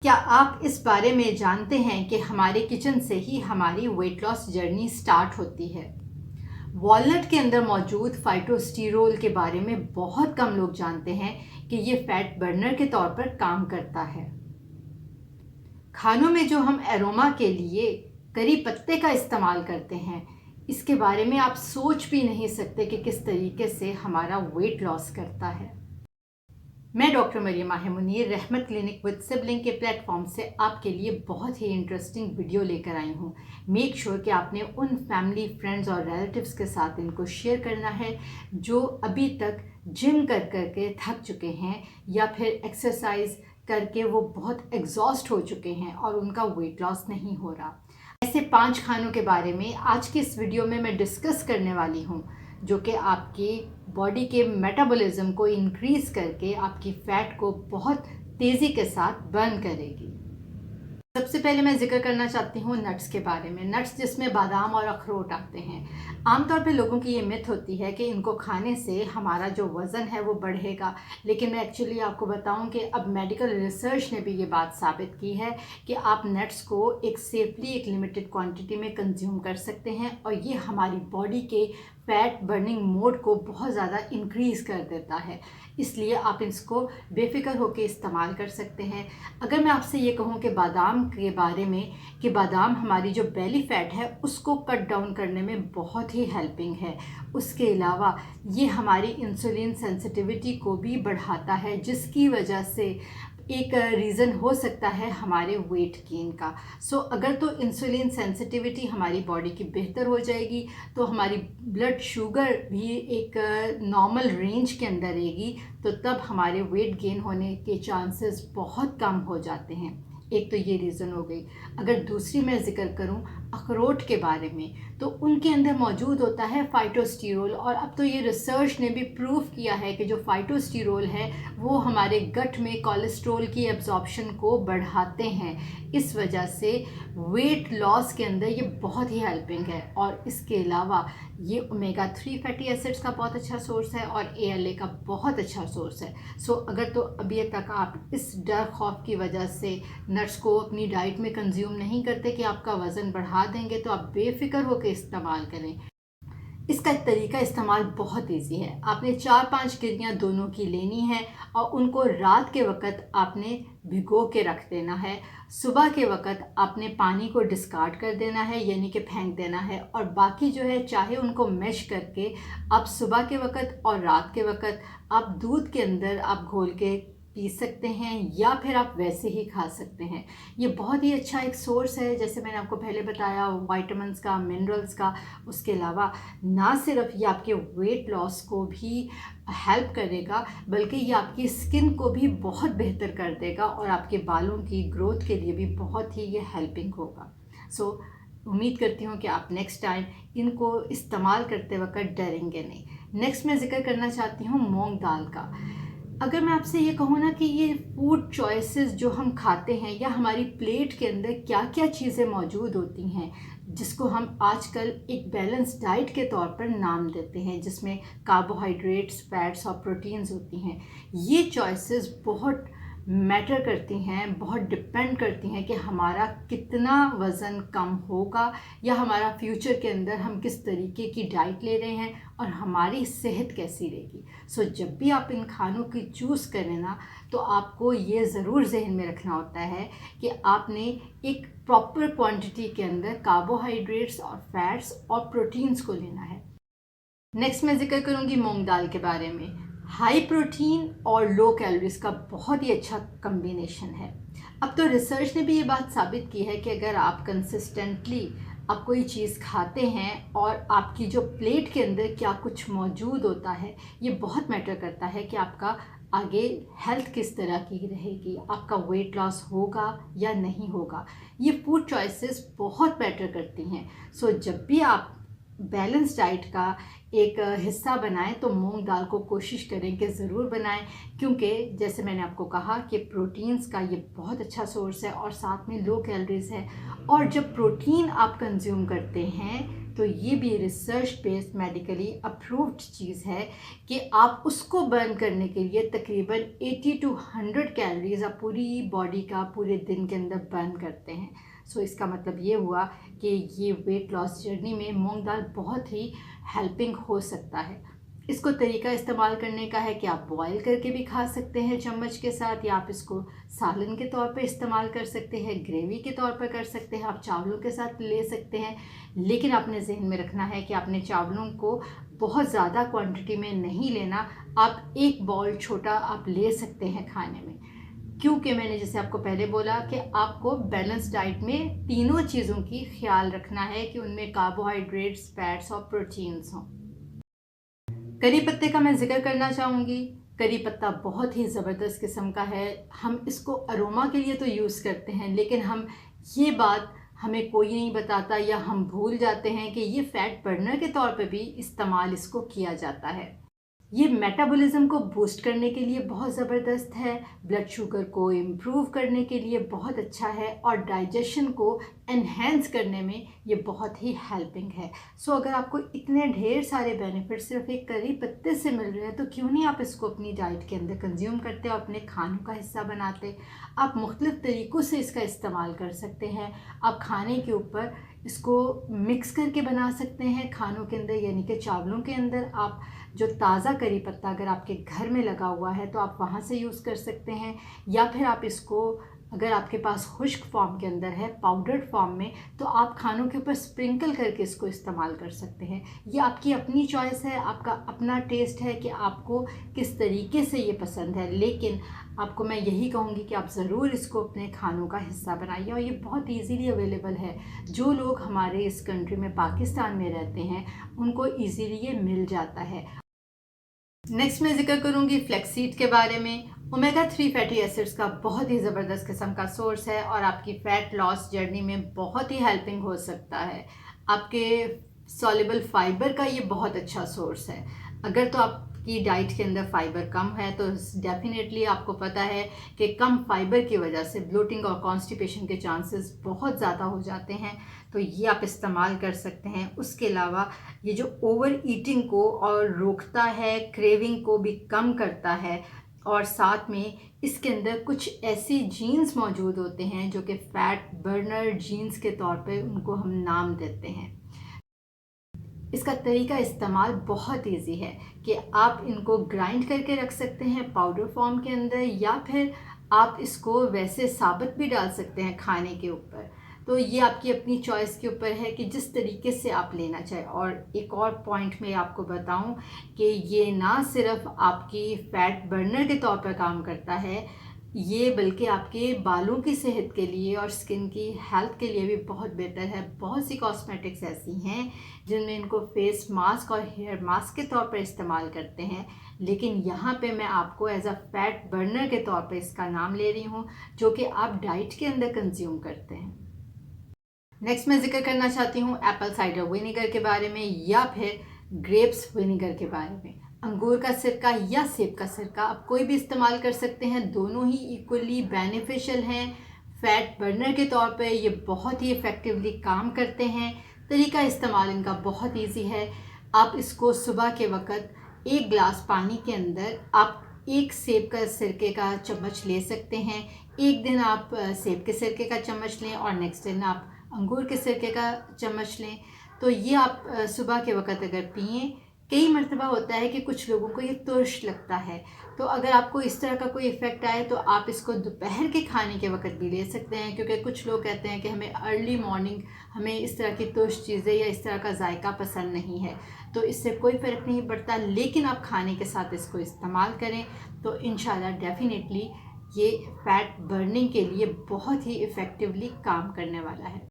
क्या आप इस बारे में जानते हैं कि हमारे किचन से ही हमारी वेट लॉस जर्नी स्टार्ट होती है। वॉलनट के अंदर मौजूद फाइटोस्टेरोल के बारे में बहुत कम लोग जानते हैं कि ये फैट बर्नर के तौर पर काम करता है। खानों में जो हम एरोमा के लिए करी पत्ते का इस्तेमाल करते हैं, इसके बारे में आप सोच भी नहीं सकते कि किस तरीके से हमारा वेट लॉस करता है। मैं डॉक्टर मरियम माह मुनीर रहमत क्लिनिक विद सिबलिंग के प्लेटफॉर्म से आपके लिए बहुत ही इंटरेस्टिंग वीडियो लेकर आई हूँ। मेक श्योर कि आपने उन फैमिली, फ्रेंड्स और रिलेटिव्स के साथ इनको शेयर करना है जो अभी तक जिम कर के थक चुके हैं या फिर एक्सरसाइज करके वो बहुत एग्जॉस्ट हो चुके हैं और उनका वेट लॉस नहीं हो रहा। ऐसे 5 खानों के बारे में आज की इस वीडियो में मैं डिस्कस करने वाली हूँ जो कि आपकी बॉडी के मेटाबॉलिज्म को इंक्रीज़ करके आपकी फ़ैट को बहुत तेज़ी के साथ बर्न करेगी। सबसे पहले मैं जिक्र करना चाहती हूँ नट्स के बारे में। नट्स जिसमें बादाम और अखरोट आते हैं। आमतौर पे लोगों की ये मिथ होती है कि इनको खाने से हमारा जो वज़न है वो बढ़ेगा, लेकिन मैं एक्चुअली आपको बताऊं कि अब मेडिकल रिसर्च ने भी ये बात साबित की है कि आप नट्स को एक सेफली, एक लिमिटेड क्वांटिटी में कंज्यूम कर सकते हैं और ये हमारी बॉडी के फैट बर्निंग मोड को बहुत ज़्यादा इंक्रीज़ कर देता है। इसलिए आप इसको बेफिक्र होकर इस्तेमाल कर सकते हैं। अगर मैं आपसे ये कहूँ कि बादाम के बारे में, कि बादाम हमारी जो बेली फैट है उसको कट डाउन करने में बहुत ही हेल्पिंग है। उसके अलावा ये हमारी इंसुलिन सेंसिटिविटी को भी बढ़ाता है, जिसकी वजह से एक रीज़न हो सकता है हमारे वेट गेन का। अगर तो इंसुलिन सेंसिटिविटी हमारी बॉडी की बेहतर हो जाएगी तो हमारी ब्लड शुगर भी एक नॉर्मल रेंज के अंदर रहेगी, तो तब हमारे वेट गेन होने के चांसेस बहुत कम हो जाते हैं। एक तो ये रीज़न हो गई। अगर दूसरी मैं जिक्र करूं अखरोट के बारे में, तो उनके अंदर मौजूद होता है फाइटोस्टेरोल, और अब तो ये रिसर्च ने भी प्रूव किया है कि जो फाइटोस्टेरोल है वो हमारे गट में कोलेस्ट्रॉल की एब्जॉर्प्शन को बढ़ाते हैं। इस वजह से वेट लॉस के अंदर ये बहुत ही हेल्पिंग है। और इसके अलावा ये ओमेगा 3 फैटी एसिड्स का बहुत अच्छा सोर्स है और ALA का बहुत अच्छा सोर्स है। अगर तो अभी तक आप इस डर खौफ की वजह से नट्स को अपनी डाइट में कंज्यूम नहीं करते कि आपका वज़न बढ़ा देंगे, तो आप बेफिक्र होकर इस्तेमाल करें। इसका तरीका इस्तेमाल बहुत इजी है। आपने 4-5 गिरियाँ दोनों की लेनी है और उनको रात के वक़्त आपने भिगो के रख देना है। सुबह के वक़्त आपने पानी को डिस्कार्ड कर देना है, यानी कि फेंक देना है, और बाकी जो है चाहे उनको मैश करके आप सुबह के वक़्त और रात के वक़्त आप दूध के अंदर आप घोल के पी सकते हैं या फिर आप वैसे ही खा सकते हैं। ये बहुत ही अच्छा एक सोर्स है, जैसे मैंने आपको पहले बताया, विटामिन्स का, मिनरल्स का। उसके अलावा ना सिर्फ ये आपके वेट लॉस को भी हेल्प करेगा, बल्कि ये आपकी स्किन को भी बहुत बेहतर कर देगा और आपके बालों की ग्रोथ के लिए भी बहुत ही ये हेल्पिंग होगा। उम्मीद करती हूँ कि आप नेक्स्ट टाइम इनको इस्तेमाल करते वक्त डरेंगे नहीं। नेक्स्ट मैं जिक्र करना चाहती हूँ मूंग दाल का। अगर मैं आपसे ये कहूँ ना कि ये फूड चॉइसेस जो हम खाते हैं या हमारी प्लेट के अंदर क्या क्या चीज़ें मौजूद होती हैं, जिसको हम आजकल एक बैलेंस डाइट के तौर पर नाम देते हैं, जिसमें कार्बोहाइड्रेट्स, फैट्स और प्रोटीन्स होती हैं, ये चॉइसेस बहुत मैटर करती हैं, बहुत डिपेंड करती हैं कि हमारा कितना वज़न कम होगा या हमारा फ्यूचर के अंदर हम किस तरीके की डाइट ले रहे हैं और हमारी सेहत कैसी रहेगी। जब भी आप इन खानों की चूज़ करें ना, तो आपको ये ज़रूर जहन में रखना होता है कि आपने एक प्रॉपर क्वांटिटी के अंदर कार्बोहाइड्रेट्स और फैट्स और प्रोटीन्स को लेना है। नेक्स्ट मैं जिक्र करूँगी मूंग दाल के बारे में। हाई प्रोटीन और लो कैलोरीज का बहुत ही अच्छा कम्बिनेशन है। अब तो रिसर्च ने भी ये बात साबित की है कि अगर आप कंसिस्टेंटली आप कोई चीज़ खाते हैं और आपकी जो प्लेट के अंदर क्या कुछ मौजूद होता है, ये बहुत मैटर करता है कि आपका आगे हेल्थ किस तरह की रहेगी, आपका वेट लॉस होगा या नहीं होगा। ये फूड चॉइसेस बहुत मैटर करती हैं। जब भी आप बैलेंस डाइट का एक हिस्सा बनाएं तो मूंग दाल को कोशिश करें कि ज़रूर बनाएं, क्योंकि जैसे मैंने आपको कहा कि प्रोटीन्स का ये बहुत अच्छा सोर्स है और साथ में लो कैलोरीज है। और जब प्रोटीन आप कंज्यूम करते हैं तो ये भी रिसर्च बेस्ड मेडिकली अप्रूव्ड चीज़ है कि आप उसको बर्न करने के लिए तकरीबन 80 to 100 कैलोरीज आप पूरी बॉडी का पूरे दिन के अंदर बर्न करते हैं। सो इसका मतलब ये हुआ कि ये वेट लॉस जर्नी में मूंग दाल बहुत ही हेल्पिंग हो सकता है। इसको तरीका इस्तेमाल करने का है कि आप बॉईल करके भी खा सकते हैं चम्मच के साथ, या आप इसको सालन के तौर पे इस्तेमाल कर सकते हैं, ग्रेवी के तौर पर कर सकते हैं, आप चावलों के साथ ले सकते हैं। लेकिन आपने जहन में रखना है कि आपने चावलों को बहुत ज़्यादा क्वांटिटी में नहीं लेना। आप एक बाउल छोटा आप ले सकते हैं खाने में, क्योंकि मैंने जैसे आपको पहले बोला कि आपको बैलेंस डाइट में तीनों चीज़ों की ख्याल रखना है कि उनमें कार्बोहाइड्रेट्स, फैट्स और प्रोटीन्स हों। करी पत्ते का मैं ज़िक्र करना चाहूँगी। करी पत्ता बहुत ही ज़बरदस्त किस्म का है। हम इसको अरोमा के लिए तो यूज़ करते हैं, लेकिन ये बात हमें कोई नहीं बताता या हम भूल जाते हैं कि ये फ़ैट बर्नर के तौर पे भी इस्तेमाल इसको किया जाता है। ये मेटाबॉलिज्म को बूस्ट करने के लिए बहुत ज़बरदस्त है, ब्लड शुगर को इम्प्रूव करने के लिए बहुत अच्छा है, और डाइजेशन को एनहेंस करने में ये बहुत ही हेल्पिंग है। सो अगर आपको इतने ढेर सारे बेनिफिट सिर्फ एक करी पत्ते से मिल रहे हैं, तो क्यों नहीं आप इसको अपनी डाइट के अंदर कंज्यूम करते और अपने खानों का हिस्सा बनाते। आप मुख्तलिफ़ तरीक़ों से इसका इस्तेमाल कर सकते हैं। आप खाने के ऊपर इसको मिक्स करके बना सकते हैं खानों के अंदर, यानी कि चावलों के अंदर आप जो ताज़ा करी पत्ता अगर आपके घर में लगा हुआ है तो आप वहाँ से यूज़ कर सकते हैं, या फिर आप इसको अगर आपके पास खुश्क फॉर्म के अंदर है, पाउडर्ड फॉर्म में, तो आप खानों के ऊपर स्प्रिंकल करके इसको इस्तेमाल कर सकते हैं। ये आपकी अपनी चॉइस है, आपका अपना टेस्ट है कि आपको किस तरीके से ये पसंद है। लेकिन आपको मैं यही कहूँगी कि आप ज़रूर इसको अपने खानों का हिस्सा बनाइए, और ये बहुत ईज़िली अवेलेबल है। जो लोग हमारे इस कंट्री में पाकिस्तान में रहते हैं उनको ईज़िली ये मिल जाता है। नेक्स्ट मैं जिक्र करूँगी फ्लैक्सीड के बारे में। ओमेगा 3 फैटी एसिड्स का बहुत ही ज़बरदस्त किस्म का सोर्स है और आपकी फ़ैट लॉस जर्नी में बहुत ही हेल्पिंग हो सकता है। आपके सॉल्युबल फाइबर का ये बहुत अच्छा सोर्स है। अगर तो आपकी डाइट के अंदर फाइबर कम है तो डेफिनेटली आपको पता है कि कम फाइबर की वजह से ब्लोटिंग और कॉन्स्टिपेशन के चांसेस बहुत ज़्यादा हो जाते हैं, तो ये आप इस्तेमाल कर सकते हैं। उसके अलावा ये जो ओवर ईटिंग को और रोकता है, क्रेविंग को भी कम करता है, और साथ में इसके अंदर कुछ ऐसी जीन्स मौजूद होते हैं जो कि फ़ैट बर्नर जीन्स के तौर पे उनको हम नाम देते हैं। इसका तरीका इस्तेमाल बहुत इजी है कि आप इनको ग्राइंड करके रख सकते हैं पाउडर फॉर्म के अंदर, या फिर आप इसको वैसे साबुत भी डाल सकते हैं खाने के ऊपर। तो ये आपकी अपनी चॉइस के ऊपर है कि जिस तरीके से आप लेना चाहें। और एक और पॉइंट मैं आपको बताऊं कि ये ना सिर्फ आपकी फ़ैट बर्नर के तौर पर काम करता है, ये बल्कि आपके बालों की सेहत के लिए और स्किन की हेल्थ के लिए भी बहुत बेहतर है। बहुत सी कॉस्मेटिक्स ऐसी हैं जिनमें इनको फेस मास्क और हेयर मास्क के तौर पर इस्तेमाल करते हैं, लेकिन यहाँ पे मैं आपको एज अ फैट बर्नर के तौर पर इसका नाम ले रही हूँ, जो कि आप डाइट के अंदर कंज्यूम करते हैं। नेक्स्ट मैं जिक्र करना चाहती हूँ एप्पल साइडर विनेगर के बारे में, या फिर ग्रेप्स विनेगर के बारे में। अंगूर का सिरका या सेब का सिरका आप कोई भी इस्तेमाल कर सकते हैं, दोनों ही इक्वली बेनिफिशियल हैं। फैट बर्नर के तौर पे ये बहुत ही इफ़ेक्टिवली काम करते हैं। तरीका इस्तेमाल इनका बहुत इजी है। आप इसको सुबह के वक़्त एक गिलास पानी के अंदर आप एक सेब का सिरके का चम्मच ले सकते हैं। एक दिन आप सेब के सिरके का चम्मच लें और नेक्स्ट दिन आप अंगूर के सिरके का चम्मच लें। तो ये आप सुबह के वक़्त अगर पिएँ, कई मर्तबा होता है कि कुछ लोगों को ये तुर्श लगता है, तो अगर आपको इस तरह का कोई इफ़ेक्ट आए तो आप इसको दोपहर के खाने के वक़्त भी ले सकते हैं, क्योंकि कुछ लोग कहते हैं कि हमें अर्ली मॉर्निंग हमें इस तरह की तुर्श चीज़ें या इस तरह का जायका पसंद नहीं है, तो इससे कोई फ़र्क नहीं पड़ता। लेकिन आप खाने के साथ इसको इस्तेमाल करें तो इंशाल्लाह डेफ़िनेटली ये फ़ैट बर्निंग के लिए बहुत ही इफ़ेक्टिवली काम करने वाला है।